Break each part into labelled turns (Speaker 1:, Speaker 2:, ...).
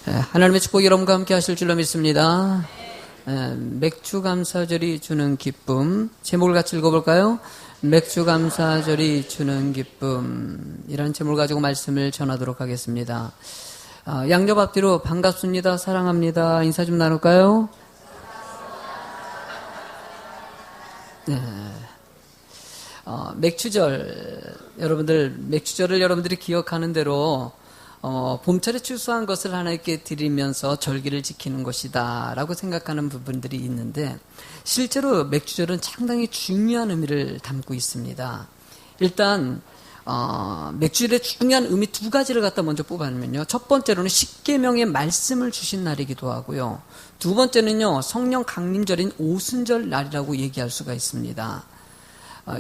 Speaker 1: 하나님의 축복이 여러분과 함께 하실 줄로 믿습니다. 맥주 감사절이 주는 기쁨, 제목을 같이 읽어볼까요? 맥주 감사절이 주는 기쁨, 이라는 제목을 가지고 말씀을 전하도록 하겠습니다. 양옆 앞뒤로 반갑습니다, 사랑합니다, 인사 좀 나눌까요? 맥주절, 맥주절을 여러분들이 기억하는 대로 봄철에 추수한 것을 하나님께 드리면서 절기를 지키는 것이다 라고 생각하는 부분들이 있는데, 실제로 맥주절은 상당히 중요한 의미를 담고 있습니다. 일단 맥주절의 중요한 의미 두 가지를 갖다 먼저 뽑아내면요, 첫 번째로는 십계명의 말씀을 주신 날이기도 하고요, 두 번째는요 성령 강림절인 오순절 날이라고 얘기할 수가 있습니다.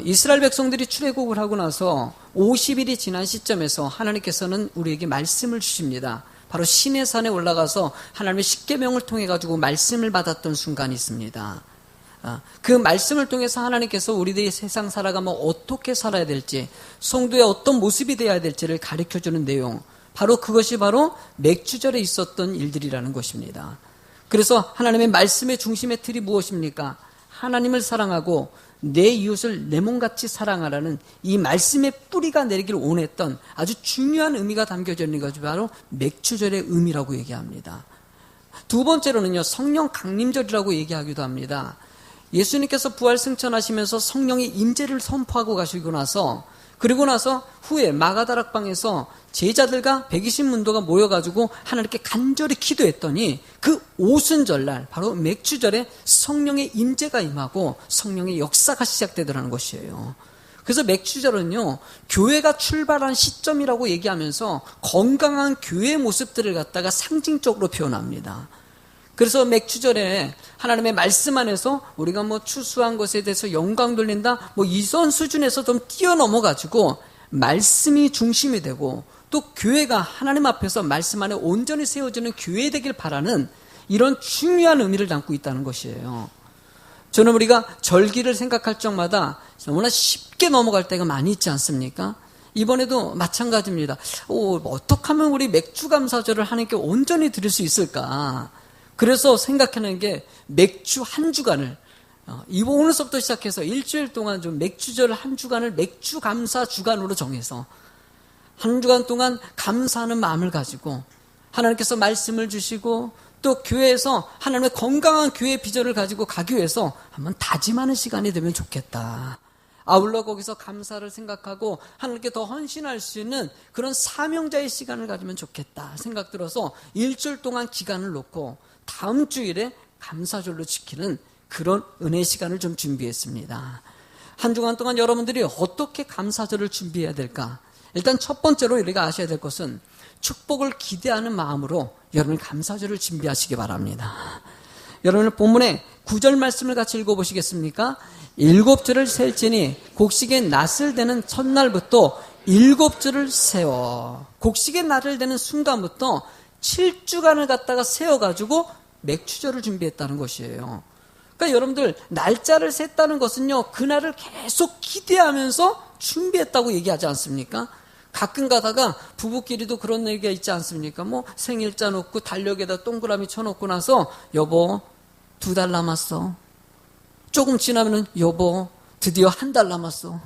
Speaker 1: 이스라엘 백성들이 출애굽을 하고 나서 50일이 지난 시점에서 하나님께서는 우리에게 말씀을 주십니다. 바로 시내산에 올라가서 하나님의 십계명을 통해 가지고 말씀을 받았던 순간이 있습니다. 그 말씀을 통해서 하나님께서 우리들이 세상 살아가면 어떻게 살아야 될지, 성도의 어떤 모습이 되어야 될지를 가르쳐주는 내용, 바로 그것이 바로 맥주절에 있었던 일들이라는 것입니다. 그래서 하나님의 말씀의 중심의 틀이 무엇입니까? 하나님을 사랑하고 내 이웃을 내 몸같이 사랑하라는 이 말씀의 뿌리가 내리기를 원했던 아주 중요한 의미가 담겨져 있는 것이 바로 맥주절의 의미라고 얘기합니다. 두 번째로는요, 성령 강림절이라고 얘기하기도 합니다. 예수님께서 부활 승천하시면서 성령의 임재를 선포하고 가시고 나서, 그리고 나서 후에 마가다락방에서 제자들과 120문도가 모여가지고 하나님께 간절히 기도했더니 그 오순절날, 바로 맥주절에 성령의 임재가 임하고 성령의 역사가 시작되더라는 것이에요. 그래서 맥주절은요, 교회가 출발한 시점이라고 얘기하면서 건강한 교회의 모습들을 갖다가 상징적으로 표현합니다. 그래서 맥주절에 하나님의 말씀 안에서 우리가 추수한 것에 대해서 영광 돌린다, 이런 수준에서 좀 뛰어넘어가지고 말씀이 중심이 되고, 또 교회가 하나님 앞에서 말씀 안에 온전히 세워지는 교회 되길 바라는 이런 중요한 의미를 담고 있다는 것이에요. 저는 우리가 절기를 생각할 적마다 너무나 쉽게 넘어갈 때가 많이 있지 않습니까? 이번에도 마찬가지입니다. 어떻게 하면 우리 맥주 감사절을 하나님께 온전히 드릴 수 있을까? 그래서 생각하는 게, 맥주 한 주간을, 오늘서부터 시작해서 일주일 동안 좀 맥주절 한 주간을 맥주 감사 주간으로 정해서 한 주간 동안 감사하는 마음을 가지고 하나님께서 말씀을 주시고, 또 교회에서 하나님의 건강한 교회 비전을 가지고 가기 위해서 한번 다짐하는 시간이 되면 좋겠다. 아울러 거기서 감사를 생각하고 하나님께 더 헌신할 수 있는 그런 사명자의 시간을 가지면 좋겠다 생각 들어서 일주일 동안 기간을 놓고 다음 주일에 감사절로 지키는 그런 은혜 시간을 좀 준비했습니다. 한 주간 동안 여러분들이 어떻게 감사절을 준비해야 될까? 일단 첫 번째로 우리가 아셔야 될 것은 축복을 기대하는 마음으로 여러분 감사절을 준비하시기 바랍니다. 여러분 본문의 9절 말씀을 같이 읽어보시겠습니까? 7주를 셀지니 곡식의 낫을 대는 첫날부터 7주를 세워. 곡식의 낫을 대는 순간부터 7주간을 갖다가 세워가지고 맥주절을 준비했다는 것이에요. 그러니까 여러분들 날짜를 셌다는 것은요, 그날을 계속 기대하면서 준비했다고 얘기하지 않습니까? 가끔 가다가 부부끼리도 그런 얘기가 있지 않습니까? 생일자 놓고 달력에다 동그라미 쳐놓고 나서, 여보 2달 남았어. 조금 지나면은 여보 드디어 1달 남았어.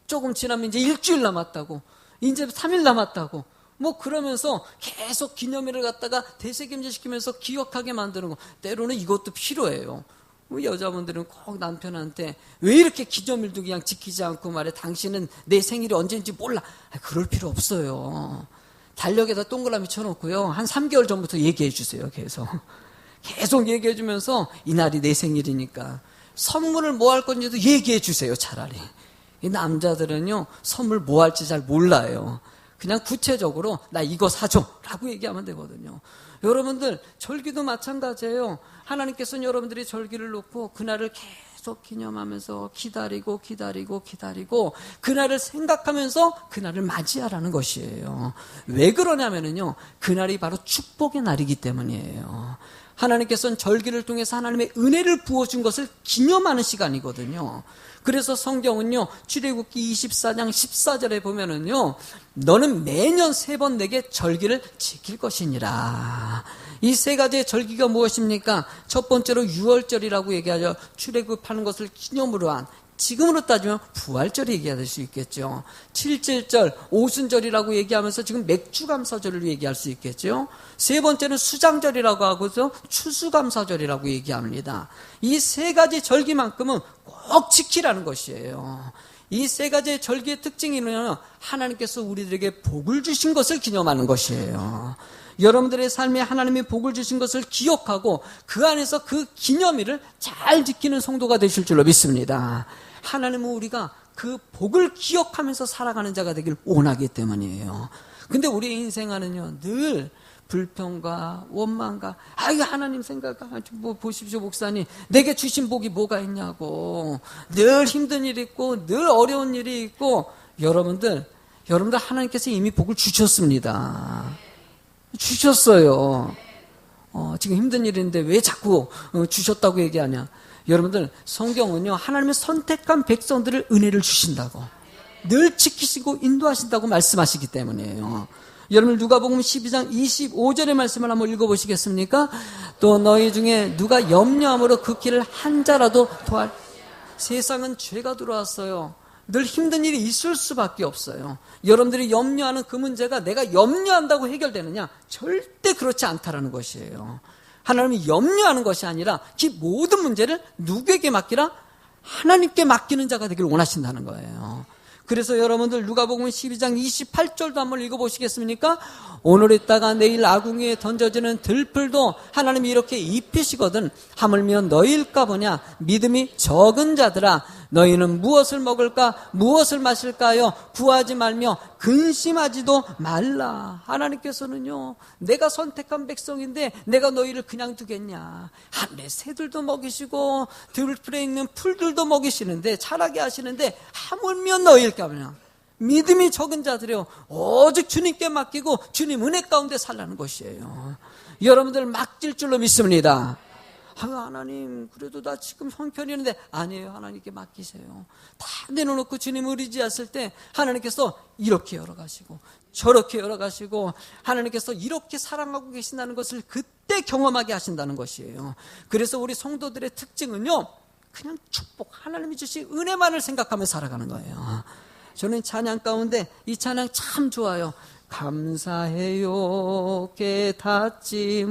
Speaker 1: 조금 지나면 이제 일주일 남았다고, 이제 3일 남았다고, 그러면서 계속 기념일을 갖다가 되새김질시키면서 기억하게 만드는 거. 때로는 이것도 필요해요. 여자분들은 꼭 남편한테 왜 이렇게 기념일도 그냥 지키지 않고 말해, 당신은 내 생일이 언제인지 몰라. 그럴 필요 없어요. 달력에다 동그라미 쳐놓고요, 한 3개월 전부터 얘기해 주세요. 계속 얘기해 주면서 이날이 내 생일이니까 선물을 뭐 할 건지도 얘기해 주세요. 차라리 이 남자들은요, 선물 뭐 할지 잘 몰라요. 그냥 구체적으로 나 이거 사줘 라고 얘기하면 되거든요. 여러분들 절기도 마찬가지예요. 하나님께서는 여러분들이 절기를 놓고 그날을 계속 기념하면서 기다리고 그날을 생각하면서 그날을 맞이하라는 것이에요. 왜 그러냐면요, 그날이 바로 축복의 날이기 때문이에요. 하나님께서는 절기를 통해서 하나님의 은혜를 부어준 것을 기념하는 시간이거든요. 그래서 성경은요, 출애굽기 24장 14절에 보면은요, 너는 매년 3번 내게 절기를 지킬 것이니라. 이 3가지의 절기가 무엇입니까? 첫 번째로 유월절이라고 얘기하죠. 출애굽하는 것을 기념으로 한, 지금으로 따지면 부활절이 얘기할 수 있겠죠. 칠칠절, 오순절이라고 얘기하면서 지금 맥주감사절을 얘기할 수 있겠죠. 세 번째는 수장절이라고 하고서 추수감사절이라고 얘기합니다. 이 3가지 절기만큼은 꼭 지키라는 것이에요. 이 3가지의 절기의 특징이는 하나님께서 우리들에게 복을 주신 것을 기념하는 것이에요. 여러분들의 삶에 하나님이 복을 주신 것을 기억하고 그 안에서 그 기념일을 잘 지키는 성도가 되실 줄로 믿습니다. 하나님은 우리가 그 복을 기억하면서 살아가는 자가 되길 원하기 때문이에요. 근데 우리의 인생은요, 늘 불평과 원망과, 아유, 하나님 생각하지, 뭐, 보십시오, 목사님. 내게 주신 복이 뭐가 있냐고. 늘 힘든 일이 있고, 늘 어려운 일이 있고, 여러분들 하나님께서 이미 복을 주셨습니다. 주셨어요. 지금 힘든 일인데 왜 자꾸 주셨다고 얘기하냐. 여러분들, 성경은요, 하나님의 선택한 백성들을 은혜를 주신다고, 늘 지키시고 인도하신다고 말씀하시기 때문이에요. 여러분, 누가복음 12장 25절의 말씀을 한번 읽어보시겠습니까? 또 너희 중에 누가 염려함으로 그 길을 한 자라도 도할. 세상은 죄가 들어왔어요. 늘 힘든 일이 있을 수밖에 없어요. 여러분들이 염려하는 그 문제가 내가 염려한다고 해결되느냐? 절대 그렇지 않다라는 것이에요. 하나님이 염려하는 것이 아니라 그 모든 문제를 누구에게 맡기라? 하나님께 맡기는 자가 되기를 원하신다는 거예요. 그래서 여러분들 누가복음 12장 28절도 한번 읽어보시겠습니까? 오늘 있다가 내일 아궁이에 던져지는 들풀도 하나님이 이렇게 입히시거든 하물며 너희일까 보냐. 믿음이 적은 자들아, 너희는 무엇을 먹을까 무엇을 마실까요? 구하지 말며 근심하지도 말라. 하나님께서는요, 내가 선택한 백성인데 내가 너희를 그냥 두겠냐. 하늘의 새들도 먹이시고 들풀에 있는 풀들도 먹이시는데, 자라게 하시는데 하물며 너희일까 보냐. 믿음이 적은 자들이요, 오직 주님께 맡기고 주님 은혜 가운데 살라는 것이에요. 여러분들 맡길 줄로 믿습니다. 하나님, 그래도 나 지금 형편이었는데. 아니에요. 하나님께 맡기세요. 다 내려놓고 주님 의지했을 때 하나님께서 이렇게 열어가시고 저렇게 열어가시고 하나님께서 이렇게 사랑하고 계신다는 것을 그때 경험하게 하신다는 것이에요. 그래서 우리 성도들의 특징은요, 그냥 축복, 하나님이 주신 은혜만을 생각하며 살아가는 거예요. 저는 찬양 가운데 이 찬양 참 좋아요. 감사해요. 깨닫지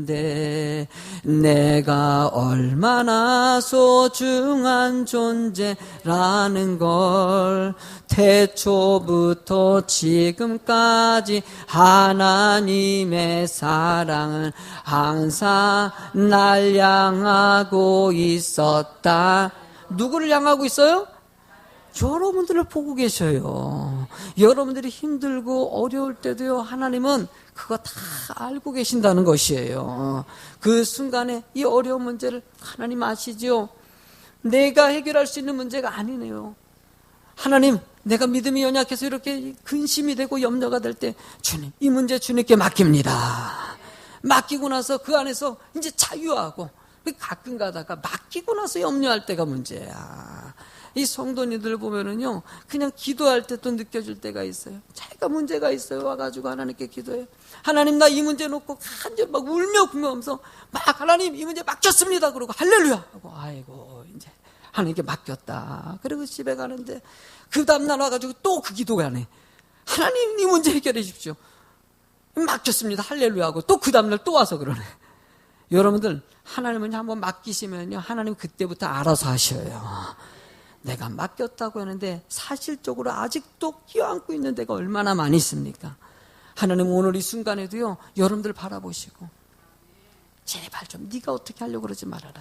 Speaker 1: 못했었는데 내가 얼마나 소중한 존재라는 걸 태초부터 지금까지 하나님의 사랑은 항상 날 향하고 있었다. 누구를 향하고 있어요? 여러분들을 보고 계셔요. 여러분들이 힘들고 어려울 때도요, 하나님은 그거 다 알고 계신다는 것이에요. 그 순간에 이 어려운 문제를 하나님 아시죠? 내가 해결할 수 있는 문제가 아니네요. 하나님, 내가 믿음이 연약해서 이렇게 근심이 되고 염려가 될 때 주님, 이 문제 주님께 맡깁니다. 맡기고 나서 그 안에서 이제 자유하고, 가끔 가다가 맡기고 나서 염려할 때가 문제야. 이 성도님들 보면은요, 그냥 기도할 때 또 느껴질 때가 있어요. 자기가 문제가 있어요. 와가지고 하나님께 기도해요. 하나님, 나 이 문제 놓고 간절히 막 울며 불면서 막 하나님 이 문제 맡겼습니다. 그러고 할렐루야 하고, 아이고 이제 하나님께 맡겼다. 그리고 집에 가는데 그 다음날 와가지고 또 그 기도가 안 해. 하나님 이 문제 해결해 주십시오. 맡겼습니다. 할렐루야 하고 또 그 다음날 또 와서 그러네. 여러분들, 하나님은 한번 맡기시면요, 하나님 그때부터 알아서 하셔요. 내가 맡겼다고 하는데 사실적으로 아직도 끼어안고 있는 데가 얼마나 많이 있습니까? 하나님 오늘 이 순간에도요, 여러분들 바라보시고 제발 좀 네가 어떻게 하려고 그러지 말아라.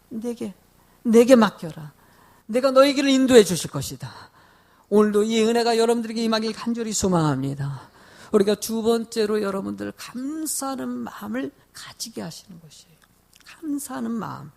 Speaker 1: 내게 맡겨라. 내가 너희 길을 인도해 주실 것이다. 오늘도 이 은혜가 여러분들에게 임하길 간절히 소망합니다. 우리가 두 번째로 여러분들 감사하는 마음을 가지게 하시는 것이에요. 감사하는 마음.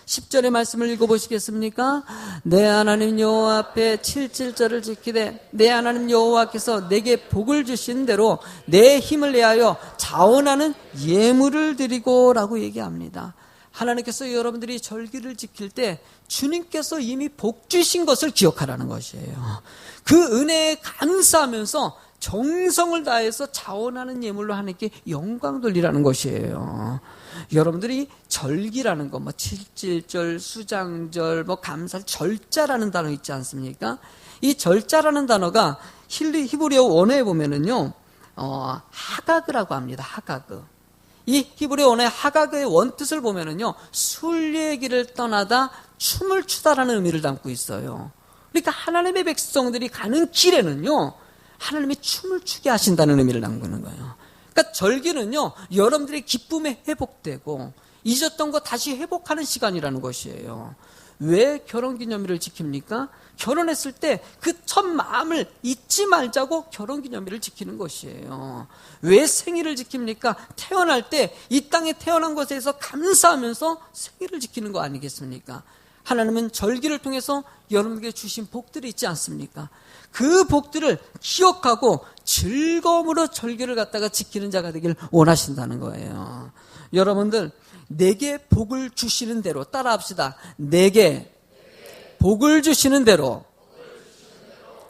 Speaker 1: 10절의 말씀을 읽어보시겠습니까? 내 하나님 여호와 앞에 7절을 지키되 내 하나님 여호와께서 내게 복을 주신 대로 내 힘을 내하여 자원하는 예물을 드리고 라고 얘기합니다. 하나님께서 여러분들이 절기를 지킬 때 주님께서 이미 복 주신 것을 기억하라는 것이에요. 그 은혜에 감사하면서 정성을 다해서 자원하는 예물로 하나님께 영광 돌리라는 것이에요. 여러분들이 절기라는 거, 7.1절, 수장절, 감사절, 절자라는 단어 있지 않습니까? 이 절자라는 단어가 히브리어 원어에 보면은요, 하가그라고 합니다. 하가그. 이 히브리어 원어의 하가그의 원뜻을 보면은요, 술 얘기를 떠나다 춤을 추다라는 의미를 담고 있어요. 그러니까 하나님의 백성들이 가는 길에는요, 하나님이 춤을 추게 하신다는 의미를 담는 거예요. 그러니까 절기는요, 여러분들의 기쁨에 회복되고 잊었던 거 다시 회복하는 시간이라는 것이에요. 왜 결혼기념일을 지킵니까? 결혼했을 때 그 첫 마음을 잊지 말자고 결혼기념일을 지키는 것이에요. 왜 생일을 지킵니까? 태어날 때 이 땅에 태어난 것에 대해서 감사하면서 생일을 지키는 거 아니겠습니까? 하나님은 절기를 통해서 여러분에게 주신 복들이 있지 않습니까? 그 복들을 기억하고 즐거움으로 절기를 갖다가 지키는 자가 되길 원하신다는 거예요. 여러분들, 내게 복을 주시는 대로 따라합시다. 내게 복을 주시는 대로,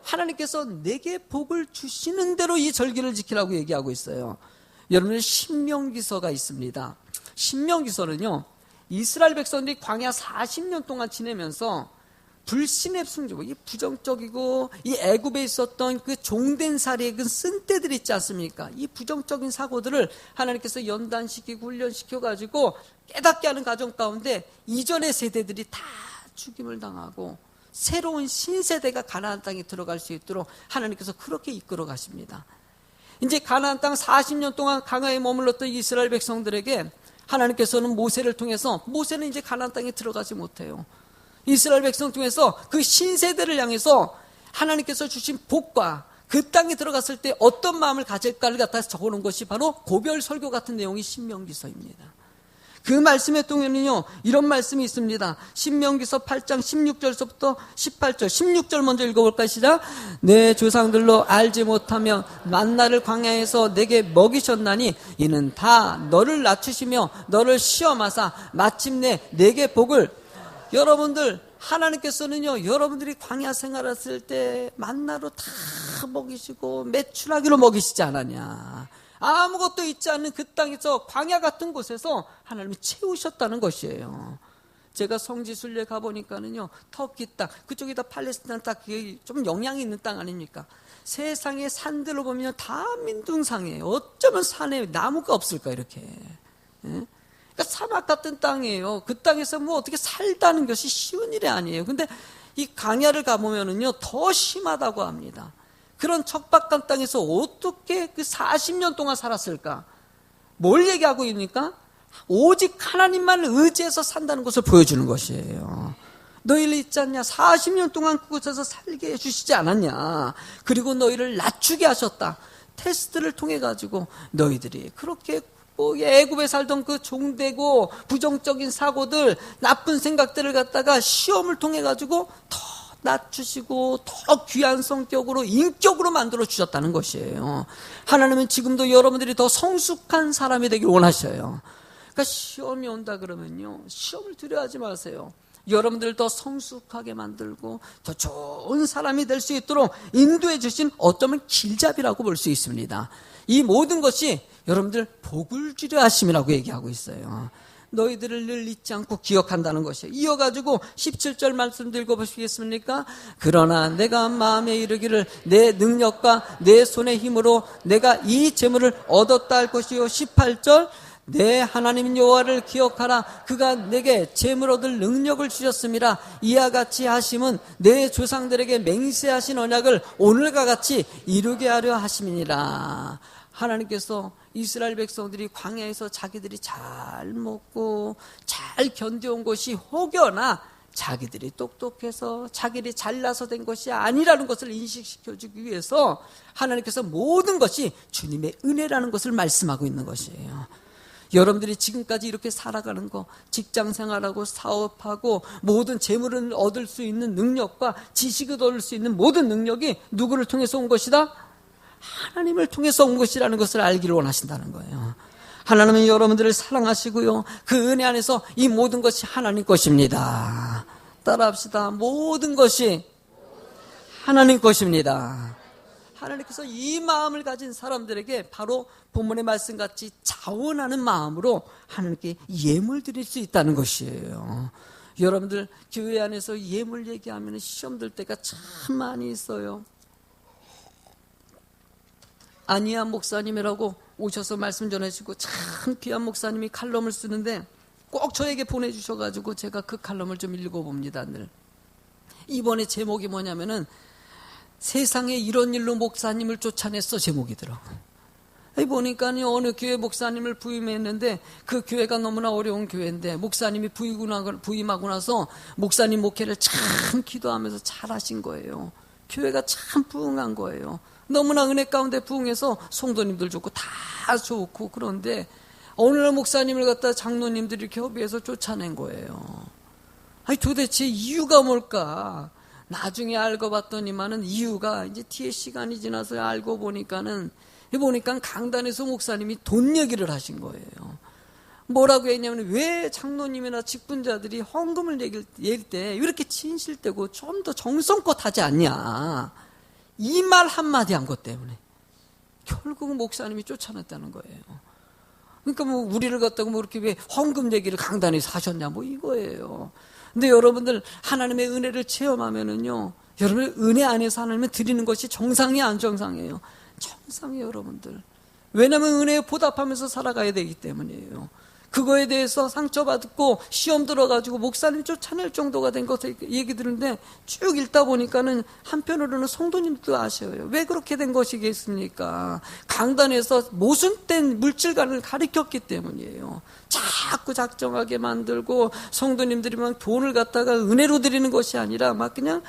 Speaker 1: 하나님께서 내게 복을 주시는 대로 이 절기를 지키라고 얘기하고 있어요. 여러분들, 신명기서가 있습니다. 신명기서는요, 이스라엘 백성들이 광야 40년 동안 지내면서 불신의 숭조, 이 부정적이고 이 애굽에 있었던 그 종된 살이의 그 쓴때들이 있지 않습니까? 이 부정적인 사고들을 하나님께서 연단시키고 훈련시켜가지고 깨닫게 하는 과정 가운데 이전의 세대들이 다 죽임을 당하고 새로운 신세대가 가나안 땅에 들어갈 수 있도록 하나님께서 그렇게 이끌어 가십니다. 이제 가나안 땅 40년 동안 강하에 머물렀던 이스라엘 백성들에게 하나님께서는 모세를 통해서, 모세는 이제 가나안 땅에 들어가지 못해요. 이스라엘 백성 중에서 그 신세대를 향해서 하나님께서 주신 복과 그 땅에 들어갔을 때 어떤 마음을 가질까를 갖다 적어놓은 것이 바로 고별 설교 같은 내용이 신명기서입니다. 그 말씀에 보면요, 이런 말씀이 있습니다. 신명기서 8장 16절서부터 18절, 16절 먼저 읽어볼까요? 시작. 내 조상들로 알지 못하며 만나를 광야에서 내게 먹이셨나니 이는 다 너를 낮추시며 너를 시험하사 마침내 내게 복을. 여러분들, 하나님께서는요, 여러분들이 광야 생활했을 때 만나로 다 먹이시고 메추라기로 먹이시지 않았냐. 아무것도 있지 않는 그 땅에서, 광야 같은 곳에서 하나님이 채우셨다는 것이에요. 제가 성지순례 가보니까는요, 터키 땅, 그쪽이 다 팔레스타인 땅, 좀 영향이 있는 땅 아닙니까? 세상의 산들로 보면 다 민둥상이에요. 어쩌면 산에 나무가 없을까, 이렇게. 예? 그러니까 사막 같은 땅이에요. 그 땅에서 뭐 어떻게 살다는 것이 쉬운 일이 아니에요. 근데 이 광야를 가보면은요, 더 심하다고 합니다. 그런 척박한 땅에서 어떻게 그 40년 동안 살았을까? 뭘 얘기하고 있습니까? 오직 하나님만 의지해서 산다는 것을 보여주는 것이에요. 너희를 있지 않냐? 40년 동안 그곳에서 살게 해주시지 않았냐? 그리고 너희를 낮추게 하셨다. 테스트를 통해 가지고 너희들이 그렇게 애굽에 살던 그 종되고 부정적인 사고들, 나쁜 생각들을 갖다가 시험을 통해 가지고 더 낮추시고 더 귀한 성격으로, 인격으로 만들어 주셨다는 것이에요. 하나님은 지금도 여러분들이 더 성숙한 사람이 되길 원하셔요. 그러니까 시험이 온다 그러면요, 시험을 두려워하지 마세요. 여러분들을 더 성숙하게 만들고 더 좋은 사람이 될 수 있도록 인도해 주신 어쩌면 길잡이라고 볼 수 있습니다. 이 모든 것이 여러분들 복을 주려 하심이라고 얘기하고 있어요. 너희들을 늘 잊지 않고 기억한다는 것이에요. 이어가지고 17절 말씀도 읽어보시겠습니까? 그러나 내가 마음에 이르기를 내 능력과 내 손의 힘으로 내가 이 재물을 얻었다 할 것이요. 18절 내 하나님 여호와를 기억하라. 그가 내게 재물 얻을 능력을 주셨음이라. 이와 같이 하심은 내 조상들에게 맹세하신 언약을 오늘과 같이 이루게 하려 하심이니라. 하나님께서 이스라엘 백성들이 광야에서 자기들이 잘 먹고 잘 견뎌온 것이 혹여나 자기들이 똑똑해서 자기들이 잘나서 된 것이 아니라는 것을 인식시켜주기 위해서 하나님께서 모든 것이 주님의 은혜라는 것을 말씀하고 있는 것이에요. 여러분들이 지금까지 이렇게 살아가는 거, 직장 생활하고 사업하고 모든 재물을 얻을 수 있는 능력과 지식을 얻을 수 있는 모든 능력이 누구를 통해서 온 것이다? 하나님을 통해서 온 것이라는 것을 알기를 원하신다는 거예요. 하나님은 여러분들을 사랑하시고요, 그 은혜 안에서 이 모든 것이 하나님 것입니다. 따라합시다. 모든 것이 하나님 것입니다. 하나님께서 이 마음을 가진 사람들에게 바로 본문의 말씀같이 자원하는 마음으로 하나님께 예물 드릴 수 있다는 것이에요. 여러분들 교회 안에서 예물 얘기하면 시험 들 때가 참 많이 있어요. 안희한 목사님이라고 오셔서 말씀 전해주시고 참 귀한 목사님이 칼럼을 쓰는데 꼭 저에게 보내주셔가지고 제가 그 칼럼을 좀 읽어봅니다. 늘. 이번에 제목이 뭐냐면은 세상에 이런 일로 목사님을 쫓아냈어 제목이더라고요. 보니까요, 어느 교회 목사님을 부임했는데 그 교회가 너무나 어려운 교회인데 목사님이 부임하고 나서 목사님 목회를 참 기도하면서 잘하신 거예요. 교회가 참 부흥한 거예요. 너무나 은혜 가운데 부흥해서 성도님들 좋고 다 좋고, 그런데 어느 날 목사님을 갖다 장로님들이 이렇게 협의해서 쫓아낸 거예요. 아니 도대체 이유가 뭘까? 나중에 알고 봤더니만은 이유가 이제 뒤에 시간이 지나서 알고 보니까 강단에서 목사님이 돈 얘기를 하신 거예요. 뭐라고 했냐면, 왜 장로님이나 직분자들이 헌금을 낼 때 이렇게 진실되고 좀 더 정성껏 하지 않냐, 이 말 한마디 한 것 때문에 결국은 목사님이 쫓아냈다는 거예요. 그러니까 뭐 우리를 갖다가 뭐 이렇게 왜 헌금 얘기를 강단에서 하셨냐, 뭐 이거예요. 근데 여러분들 하나님의 은혜를 체험하면은요, 여러분의 은혜 안에서 하나님은 드리는 것이 정상이 안 정상이에요. 정상이에요, 여러분들. 왜냐하면 은혜에 보답하면서 살아가야 되기 때문이에요. 그거에 대해서 상처받고 시험 들어가지고 목사님 쫓아낼 정도가 된 것을 얘기 들은데 쭉 읽다 보니까는 한편으로는 성도님도 아셔요. 왜 그렇게 된 것이겠습니까? 강단에서 모순된 물질관을 가르쳤기 때문이에요. 자꾸 작정하게 만들고 성도님들이 막 돈을 갖다가 은혜로 드리는 것이 아니라 막 그냥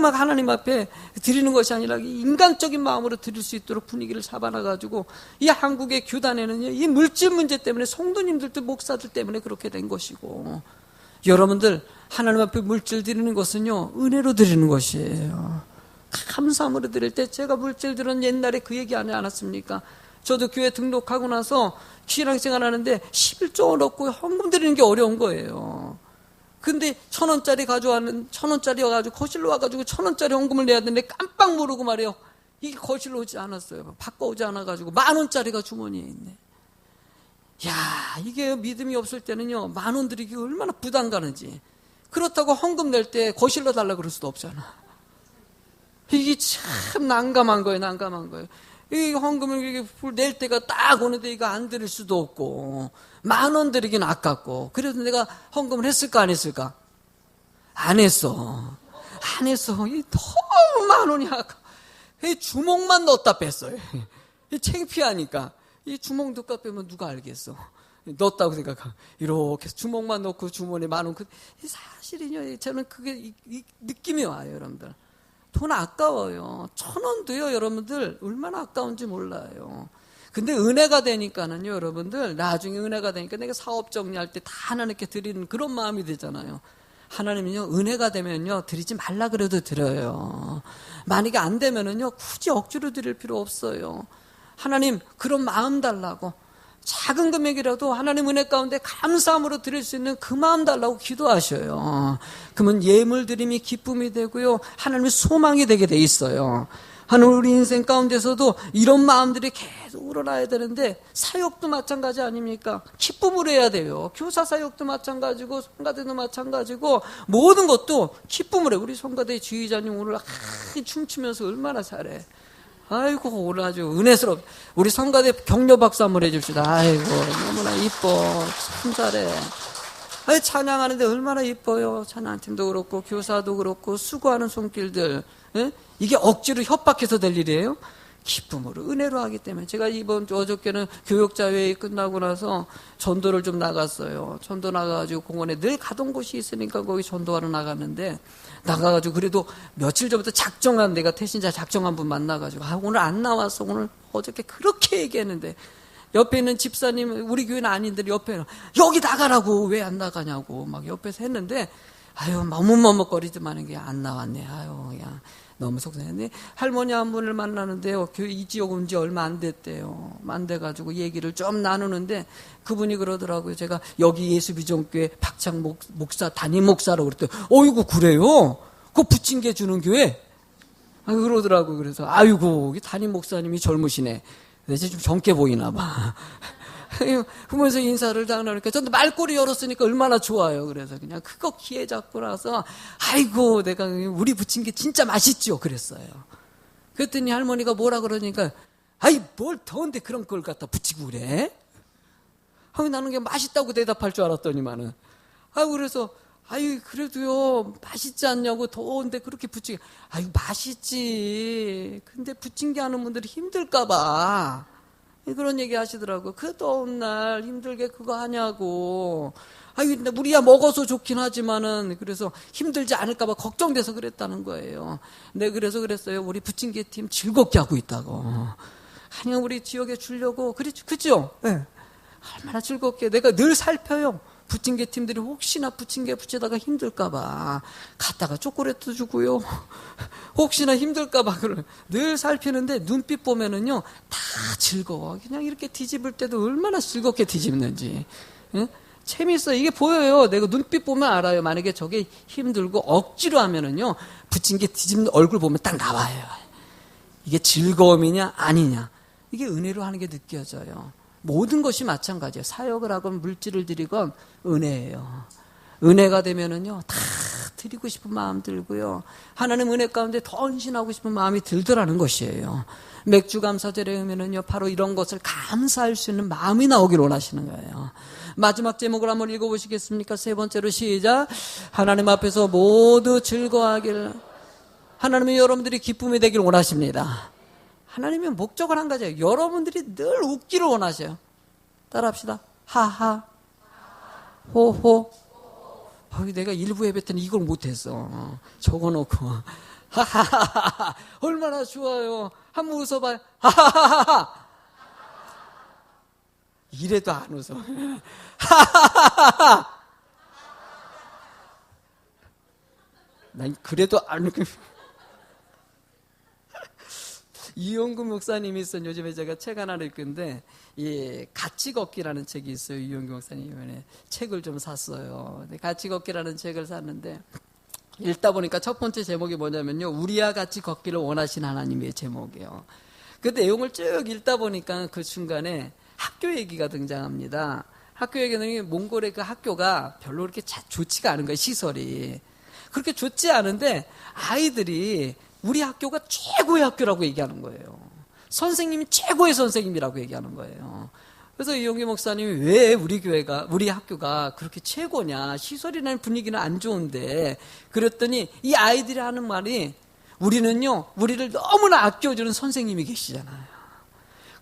Speaker 1: 막 하나님 앞에 드리는 것이 아니라 인간적인 마음으로 드릴 수 있도록 분위기를 잡아놔가지고 이 한국의 교단에는요, 이 물질 문제 때문에 성도님들도 목사들 때문에 그렇게 된 것이고, 여러분들 하나님 앞에 물질 드리는 것은요, 은혜로 드리는 것이에요. 감사함으로 드릴 때, 제가 물질 드린 옛날에 그 얘기 안 않았습니까? 저도 교회 등록하고 나서 신앙생활 하는데 11조 넣고 헌금 드리는 게 어려운 거예요. 근데 1,000원짜리 가져왔는 1,000원짜리 와가지고 거실로 와가지고 1,000원짜리 헌금을 내야 되는데 깜빡 모르고 말이에요. 이게 거실로 오지 않았어요. 바꿔오지 않아가지고 10,000원짜리가 주머니에 있네. 야, 이게 믿음이 없을 때는요, 10,000원 드리기 얼마나 부담 가는지. 그렇다고 헌금 낼 때 거실로 달라 그럴 수도 없잖아. 이게 참 난감한 거예요, 난감한 거예요. 이 헌금을 낼 때가 딱 오는데 이거 안 드릴 수도 없고, 10,000원 드리긴 아깝고. 그래도 내가 헌금을 했을까 안 했을까? 안 했어. 안 했어. 이 너무 10,000원이 아까워. 이 주먹만 넣었다 뺐어요. 이 창피하니까. 이 주먹 넣었다 빼면 누가 알겠어. 넣었다고 생각하고 이렇게 주먹만 넣고 주머니에 10,000원. 사실은요, 저는 그게 이 느낌이 와요, 여러분들. 돈 아까워요. 1,000원도요, 여러분들 얼마나 아까운지 몰라요. 근데 은혜가 되니까는요, 여러분들 나중에 은혜가 되니까 내가 사업 정리할 때 다 하나님께 드리는 그런 마음이 되잖아요. 하나님은요, 은혜가 되면요, 드리지 말라 그래도 드려요. 만약에 안 되면은요, 굳이 억지로 드릴 필요 없어요. 하나님 그런 마음 달라고, 작은 금액이라도 하나님 은혜 가운데 감사함으로 드릴 수 있는 그 마음 달라고 기도하셔요. 그러면 예물 드림이 기쁨이 되고요, 하나님의 소망이 되게 돼 있어요. 하나님 우리 인생 가운데서도 이런 마음들이 계속 우러나야 되는데, 사역도 마찬가지 아닙니까? 기쁨으로 해야 돼요. 교사 사역도 마찬가지고 성가대도 마찬가지고 모든 것도 기쁨으로 해요. 우리 성가대 지휘자님 오늘 춤추면서 얼마나 잘해. 아이고, 오늘 아주 은혜스럽. 우리 성가대 격려 박수 한번 해줍시다. 아이고, 너무나 이뻐. 참 잘해. 아이, 찬양하는데 얼마나 이뻐요. 찬양팀도 그렇고 교사도 그렇고 수고하는 손길들. 예? 이게 억지로 협박해서 될 일이에요? 기쁨으로, 은혜로 하기 때문에. 제가 어저께는 교육자회의 끝나고 나서 전도를 좀 나갔어요. 전도 나가가지고 공원에 늘 가던 곳이 있으니까 거기 전도하러 나갔는데, 나가가지고 그래도 며칠 전부터 내가 태신자 작정한 분 만나가지고, 오늘 안 나왔어. 오늘 어저께 그렇게 얘기했는데, 옆에 있는 집사님, 우리 교회는 아닌데 옆에 여기 나가라고 왜 안 나가냐고 막 옆에서 했는데 아유 머뭇머뭇거리지만 게 안 나왔네. 아유 그냥 너무 속상했네. 할머니 한 분을 만나는데요. 교회 이 지역 온 지 얼마 안 됐대요. 안 돼가지고 얘기를 좀 나누는데 그분이 그러더라고요. 제가 여기 예수비전교회 박창 목사 담임 목사라고 그랬더니 어이구 그래요? 그거 부침개 주는 교회? 아 그러더라고요. 그래서 아이고 담임 목사님이 젊으시네. 이제 좀 젊게 보이나 봐. 그러면서 인사를 당하니까 저도 말꼬리 열었으니까 얼마나 좋아요. 그래서 그냥 그거 기회 잡고 나서 아이고 내가 우리 부침개 진짜 맛있죠 그랬어요. 그랬더니 할머니가 뭐라 그러니까 아이 뭘 더운데 그런 걸 갖다 붙이고 그래? 아니 나는 그냥 맛있다고 대답할 줄 알았더니만은 그래서 아유 그래도요 맛있지 않냐고 더운데 그렇게 부침개 아유 맛있지 근데 부침개 하는 분들이 힘들까 봐 그런 얘기 하시더라고요. 그 더운 날 힘들게 그거 하냐고. 아유, 우리야 먹어서 좋긴 하지만은, 그래서 힘들지 않을까봐 걱정돼서 그랬다는 거예요. 네, 그래서 그랬어요. 우리 부침개 팀 즐겁게 하고 있다고. 그냥 우리 지역에 주려고, 그죠? 네. 얼마나 즐겁게. 내가 늘 살펴요. 부침개 팀들이 혹시나 부침개 붙이다가 힘들까봐 갔다가 초콜릿도 주고요. 혹시나 힘들까봐 늘 살피는데 눈빛 보면은요 다 즐거워. 그냥 이렇게 뒤집을 때도 얼마나 즐겁게 뒤집는지. 응? 재밌어. 이게 보여요. 내가 눈빛 보면 알아요. 만약에 저게 힘들고 억지로 하면은요 부침개 뒤집는 얼굴 보면 딱 나와요. 이게 즐거움이냐 아니냐. 이게 은혜로 하는 게 느껴져요. 모든 것이 마찬가지예요. 사역을 하건 물질을 드리건 은혜예요. 은혜가 되면은요 다 드리고 싶은 마음 들고요. 하나님 은혜 가운데 더 헌신하고 싶은 마음이 들더라는 것이에요. 맥주 감사절에 오면은요 바로 이런 것을 감사할 수 있는 마음이 나오길 원하시는 거예요. 마지막 제목을 한번 읽어보시겠습니까? 세 번째로 시작. 하나님 앞에서 모두 즐거워하길. 하나님은 여러분들이 기쁨이 되길 원하십니다. 하나님의 목적은 한 가지예요. 여러분들이 늘 웃기를 원하셔요. 따라합시다. 하하, 호호. 내가 일부 예배 때는 이걸 못했어. 적어놓고. 하하하하. 얼마나 좋아요. 한번 웃어봐요. 하하하하. 이래도 안 웃어. 하하하하. 난 그래도 안 웃겨. 이용구 목사님이 쓴 요즘에 제가 책 하나를 읽는데 이 같이 걷기라는 책이 있어요. 이용구 목사님이 이번에 책을 좀 샀어요. 같이 걷기라는 책을 샀는데 읽다 보니까 첫 번째 제목이 뭐냐면요. 우리와 같이 걷기를 원하신 하나님의 제목이에요. 그 내용을 쭉 읽다 보니까 그 중간에 학교 얘기가 등장합니다. 학교 얘기는 몽골의 그 학교가 별로 그렇게 좋지가 않은 거예요. 시설이. 그렇게 좋지 않은데 아이들이 우리 학교가 최고의 학교라고 얘기하는 거예요. 선생님이 최고의 선생님이라고 얘기하는 거예요. 그래서 이용기 목사님이 왜 우리 학교가 그렇게 최고냐, 시설이나 분위기는 안 좋은데, 그랬더니 이 아이들이 하는 말이 우리는요, 우리를 너무나 아껴주는 선생님이 계시잖아요.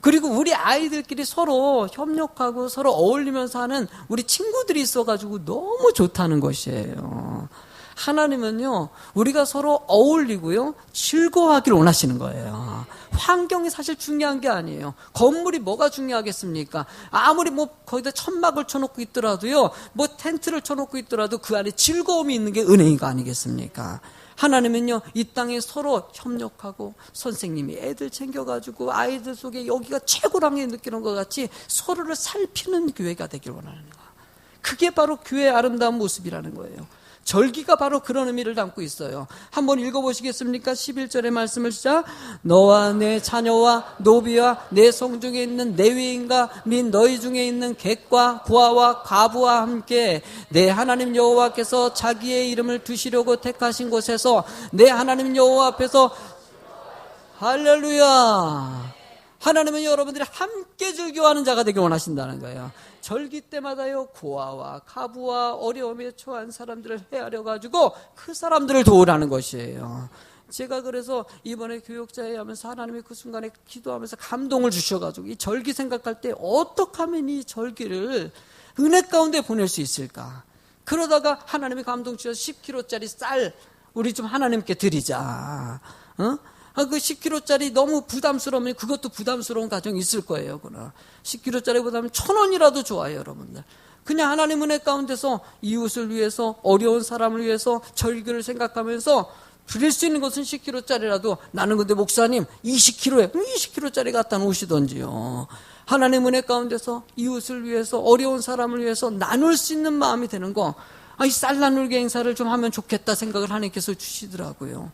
Speaker 1: 그리고 우리 아이들끼리 서로 협력하고 서로 어울리면서 하는 우리 친구들이 있어가지고 너무 좋다는 것이에요. 하나님은요, 우리가 서로 어울리고요, 즐거워하기를 원하시는 거예요. 환경이 사실 중요한 게 아니에요. 건물이 뭐가 중요하겠습니까? 아무리 거기다 천막을 쳐놓고 있더라도요, 텐트를 쳐놓고 있더라도 그 안에 즐거움이 있는 게 은혜가 아니겠습니까? 하나님은요, 이 땅에 서로 협력하고 선생님이 애들 챙겨가지고 아이들 속에 여기가 최고라고 느끼는 것 같이 서로를 살피는 교회가 되길 원하는 거예요. 그게 바로 교회의 아름다운 모습이라는 거예요. 절기가 바로 그런 의미를 담고 있어요. 한번 읽어보시겠습니까? 11절의 말씀을 시작. 너와 내 자녀와 노비와 내 성중에 있는 레위인과 및 너희 중에 있는 객과 고아와 과부와 함께 내 하나님 여호와께서 자기의 이름을 두시려고 택하신 곳에서 내 하나님 여호와 앞에서 할렐루야. 하나님은 여러분들이 함께 즐겨하는 자가 되길 원하신다는 거예요. 절기 때마다요, 고아와 가부와 어려움에 처한 사람들을 헤아려 가지고 그 사람들을 도우라는 것이에요. 제가 그래서 이번에 교육자회 하면서 하나님이 그 순간에 기도하면서 감동을 주셔가지고 이 절기 생각할 때 어떻게 하면 이 절기를 은혜 가운데 보낼 수 있을까? 그러다가 하나님이 감동 주셔서 10kg짜리 쌀 우리 좀 하나님께 드리자. 그 10kg짜리 너무 부담스러우면 그것도 부담스러운 가정이 있을 거예요. 그러나 10kg짜리보다는 1,000원이라도 좋아요, 여러분들. 그냥 하나님 은혜 가운데서 이웃을 위해서, 어려운 사람을 위해서 절규를 생각하면서 드릴 수 있는 것은 10kg짜리라도, 나는 근데 목사님 20kg에 20kg짜리 갖다 놓으시던지요. 하나님 은혜 가운데서 이웃을 위해서, 어려운 사람을 위해서 나눌 수 있는 마음이 되는 거, 이 쌀 나누기 행사를 좀 하면 좋겠다 생각을 하나님께서 주시더라고요.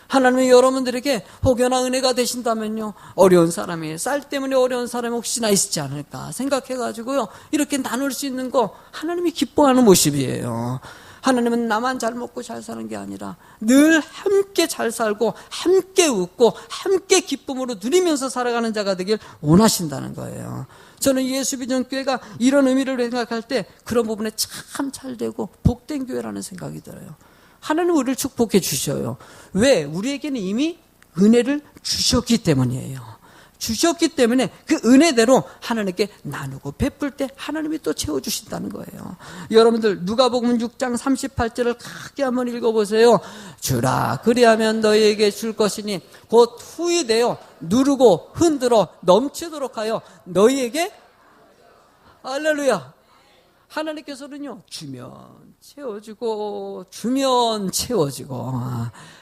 Speaker 1: 하나님이 여러분들에게 혹여나 은혜가 되신다면요, 어려운 사람이, 쌀 때문에 어려운 사람이 혹시나 있지 않을까 생각해가지고요, 이렇게 나눌 수 있는 거 하나님이 기뻐하는 모습이에요. 하나님은 나만 잘 먹고 잘 사는 게 아니라 늘 함께 잘 살고 함께 웃고 함께 기쁨으로 누리면서 살아가는 자가 되길 원하신다는 거예요. 저는 예수비전교회가 이런 의미를 생각할 때 그런 부분에 참 잘되고 복된 교회라는 생각이 들어요. 하나님 우리를 축복해 주셔요. 왜? 우리에게는 이미 은혜를 주셨기 때문이에요. 주셨기 때문에 그 은혜대로 하나님께 나누고 베풀 때 하나님이 또 채워주신다는 거예요. 여러분들 누가복음 6장 38절을 크게 한번 읽어보세요. 주라 그리하면 너희에게 줄 것이니 곧 후이되어 누르고 흔들어 넘치도록 하여 너희에게, 할렐루야, 하나님께서는요, 주면 채워지고 주면 채워지고.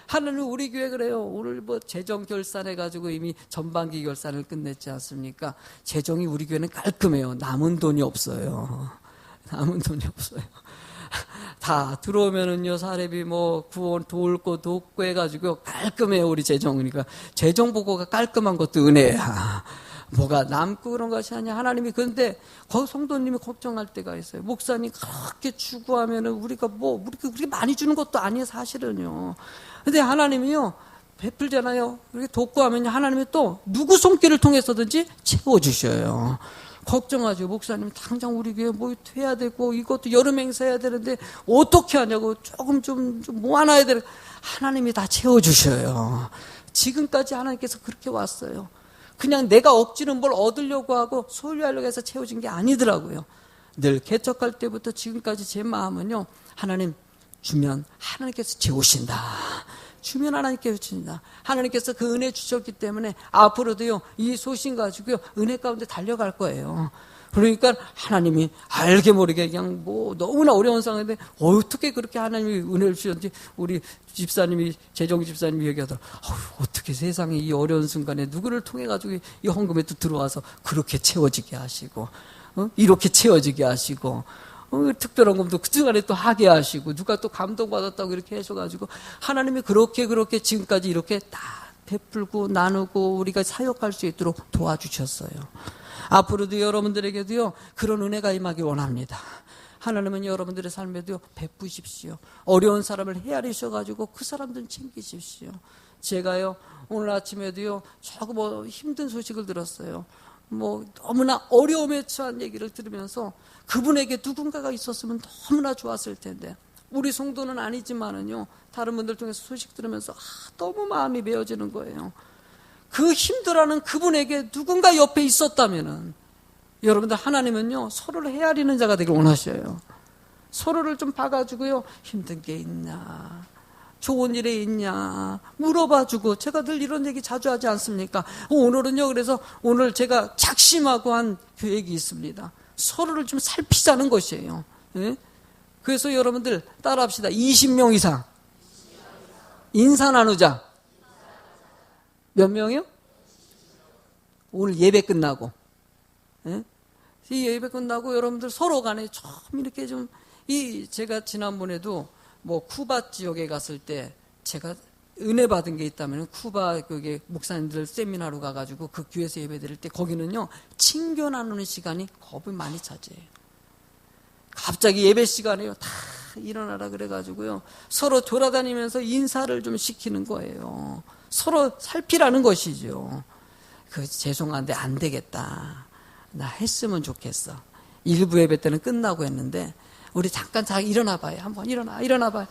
Speaker 1: 하나님 우리 교회 그래요. 오늘 뭐 재정 결산해가지고 이미 전반기 결산을 끝냈지 않습니까? 재정이 우리 교회는 깔끔해요. 남은 돈이 없어요. 남은 돈이 없어요. 다 들어오면은요, 사례비 뭐 구원 도울고 돕고 해가지고 깔끔해요, 우리 재정. 그러니까 재정 보고가 깔끔한 것도 은혜야. 뭐가 남고 그런 것이 아니야. 하나님이. 그런데 거기 성도님이 걱정할 때가 있어요. 목사님 그렇게 주고 하면은 우리가 그렇게 많이 주는 것도 아니에요, 사실은요. 근데 하나님이요, 베풀잖아요. 그렇게 돕고 하면요, 하나님이 또 누구 손길을 통해서든지 채워주셔요. 걱정하죠. 목사님 당장 우리 교회 뭐 해야 되고 이것도 여름 행사해야 되는데 어떻게 하냐고, 조금 좀 모아놔야 되는. 하나님이 다 채워주셔요. 지금까지 하나님께서 그렇게 왔어요. 그냥 내가 억지로 뭘 얻으려고 하고 소유하려고 해서 채워진 게 아니더라고요. 늘 개척할 때부터 지금까지 제 마음은요, 하나님 주면 하나님께서 채우신다. 주면 하나님께서 주신다. 하나님께서 그 은혜 주셨기 때문에 앞으로도요, 이 소신 가지고요, 은혜 가운데 달려갈 거예요. 그러니까 하나님이 알게 모르게 그냥 뭐 너무나 어려운 상황인데 어떻게 그렇게 하나님이 은혜를 주셨는지 우리 집사님이, 재정 집사님이 얘기하더라. 어떻게 세상에 이 어려운 순간에 누구를 통해 가지고 이 헌금에 또 들어와서 그렇게 채워지게 하시고, 이렇게 채워지게 하시고, 특별한 것도 그 중간에 또 하게 하시고, 누가 또 감동받았다고 이렇게 하셔가지고, 하나님이 그렇게 지금까지 이렇게 다 베풀고 나누고 우리가 사역할 수 있도록 도와주셨어요. 앞으로도 여러분들에게도요, 그런 은혜가 임하길 원합니다. 하나님은 여러분들의 삶에도 베푸십시오. 어려운 사람을 헤아리셔가지고 그 사람들 챙기십시오. 제가요, 오늘 아침에도요, 조금 힘든 소식을 들었어요. 너무나 어려움에 처한 얘기를 들으면서 그분에게 누군가가 있었으면 너무나 좋았을 텐데, 우리 성도는 아니지만은요, 다른 분들 통해서 소식 들으면서 너무 마음이 메어지는 거예요. 그 힘들어하는 그분에게 누군가 옆에 있었다면은, 여러분들 하나님은요, 서로를 헤아리는 자가 되길 원하셔요. 서로를 좀 봐가지고요, 힘든 게 있냐, 좋은 일에 있냐 물어봐주고. 제가 늘 이런 얘기 자주 하지 않습니까? 오늘은요, 그래서 오늘 제가 작심하고 한 계획이 있습니다. 서로를 좀 살피자는 것이에요. 네? 그래서 여러분들 따라합시다. 20명 이상 인사 나누자. 몇 명이요? 오늘 예배 끝나고, 네? 이 예배 끝나고 여러분들 서로 간에 좀 이렇게 좀, 제가 지난번에도 쿠바 지역에 갔을 때 제가 은혜 받은 게 있다면, 쿠바 그게 목사님들 세미나로 가가지고 그 교회에서 예배 드릴 때 거기는요, 친교 나누는 시간이 겁을 많이 차지해요. 갑자기 예배 시간에요, 다 일어나라 그래가지고요, 서로 돌아다니면서 인사를 좀 시키는 거예요. 서로 살피라는 것이죠. 죄송한데 안 되겠다. 나 했으면 좋겠어. 일부 예배 때는 끝나고 했는데, 우리 잠깐 일어나봐요. 한번 일어나봐요.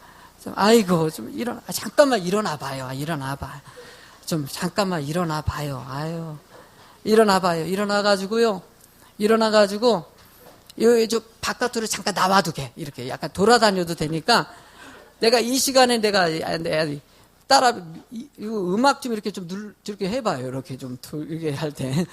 Speaker 1: 아이고, 좀 잠깐만 일어나봐요. 좀 잠깐만 일어나봐요. 아유, 일어나가지고, 저 바깥으로 잠깐 나와도 돼. 이렇게 약간 돌아다녀도 되니까, 내가 이 시간에 내가 따라, 이거 음악 좀 이렇게 좀 이렇게 해봐요. 이렇게 좀, 이렇게 할 때.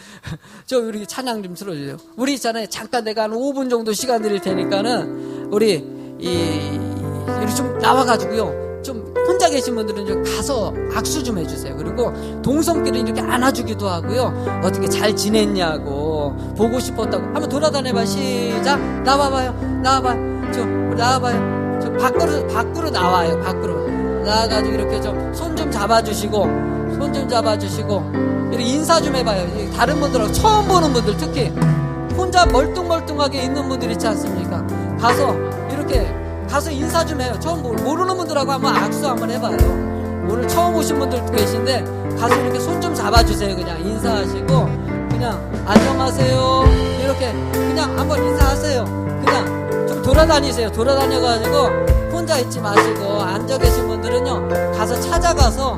Speaker 1: 저, 우리 찬양 좀 틀어주세요. 우리 있잖아요. 잠깐 내가 한 5분 정도 시간 드릴 테니까는, 우리, 이렇게 좀 나와가지고요. 좀 혼자 계신 분들은 좀 가서 악수 좀 해주세요. 그리고 동성끼리 이렇게 안아주기도 하고요. 어떻게 잘 지냈냐고, 보고 싶었다고. 한번 돌아다녀봐. 시작. 나와봐요. 나와봐요. 저 밖으로 나와요. 밖으로. 나와가지고 이렇게 좀 손 좀 잡아주시고 이렇게 인사 좀 해봐요. 다른 분들하고 처음 보는 분들, 특히 혼자 멀뚱멀뚱하게 있는 분들 있지 않습니까? 가서 인사 좀 해요. 처음 모르는 분들하고 한번 악수 한번 해봐요. 오늘 처음 오신 분들도 계신데 가서 이렇게 손 좀 잡아주세요. 그냥 인사하시고 그냥 안녕하세요 이렇게 그냥 한번 인사하세요. 그냥 좀 돌아다니세요. 돌아다녀가지고 혼자 있지 마시고, 앉아 계신 분들은요, 가서 찾아가가지고,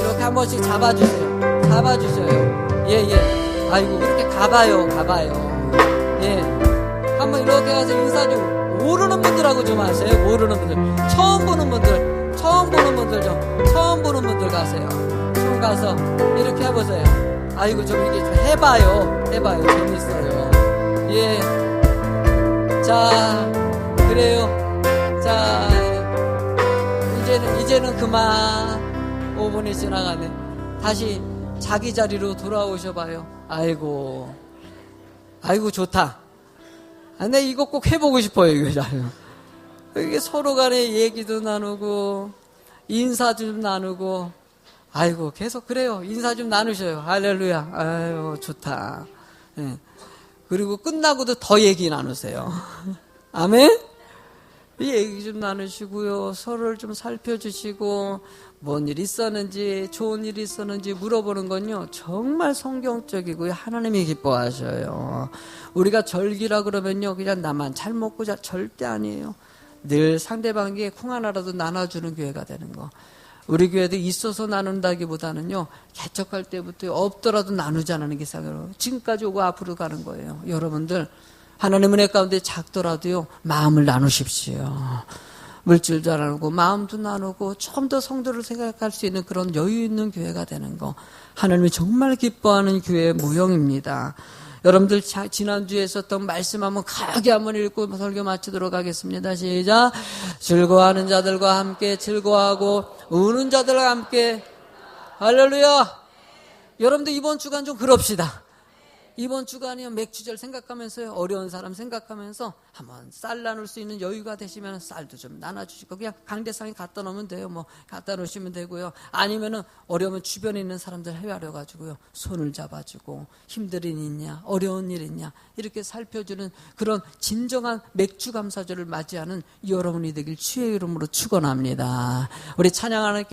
Speaker 1: 이렇게 한 번씩 잡아주셔요. 예. 아이고, 그렇게 가봐요. 예. 한번 이렇게 가서 인사 좀, 모르는 분들하고 좀 하세요. 모르는 분들. 처음 보는 분들 가세요. 좀 가서, 이렇게 해보세요. 아이고, 좀 이렇게 좀 해봐요. 재밌어요. 예. 자, 그래요. 자, 이제는 그만. 5분이 지나가네. 다시 자기 자리로 돌아오셔봐요. 아이고, 좋다. 내 이거 꼭 해보고 싶어요, 이거. 이게 서로 간에 얘기도 나누고, 인사 좀 나누고, 아이고, 계속 그래요. 인사 좀 나누셔요. 할렐루야. 아유, 좋다. 예. 그리고 끝나고도 더 얘기 나누세요. 아멘? 얘기 좀 나누시고요. 서로를 좀 살펴주시고, 뭔 일 있었는지, 좋은 일 있었는지 물어보는 건요, 정말 성경적이고요. 하나님이 기뻐하셔요. 우리가 절기라 그러면요, 그냥 나만 잘 먹고 절대 아니에요. 늘 상대방에게 콩 하나라도 나눠주는 교회가 되는 거. 우리 교회도 있어서 나눈다기보다는요, 개척할 때부터 없더라도 나누자는 게 생각으로 지금까지 오고 앞으로 가는 거예요. 여러분들, 하나님 은혜 가운데 작더라도요, 마음을 나누십시오. 물질도 나누고 마음도 나누고 좀 더 성도를 생각할 수 있는 그런 여유 있는 교회가 되는 거, 하나님이 정말 기뻐하는 교회의 모형입니다. 여러분들 지난주에 있었던 말씀 한번 강하게 한번 읽고 설교 마치도록 하겠습니다. 시작. 즐거워하는 자들과 함께 즐거워하고 우는 자들과 함께. 할렐루야. 여러분들 이번 주간 좀 그럽시다. 이번 주간이요, 맥주절 생각하면서요, 어려운 사람 생각하면서 한번 쌀 나눌 수 있는 여유가 되시면 쌀도 좀 나눠주시고, 그냥 강대상에 갖다 놓으면 돼요. 뭐 갖다 놓으시면 되고요. 아니면은 어려우면 주변에 있는 사람들 헤아려가지고요, 손을 잡아주고, 힘든 일 있냐, 어려운 일 있냐, 이렇게 살펴주는 그런 진정한 맥주 감사절을 맞이하는 여러분이 되길 주의 이름으로 축원합니다. 우리 찬양하는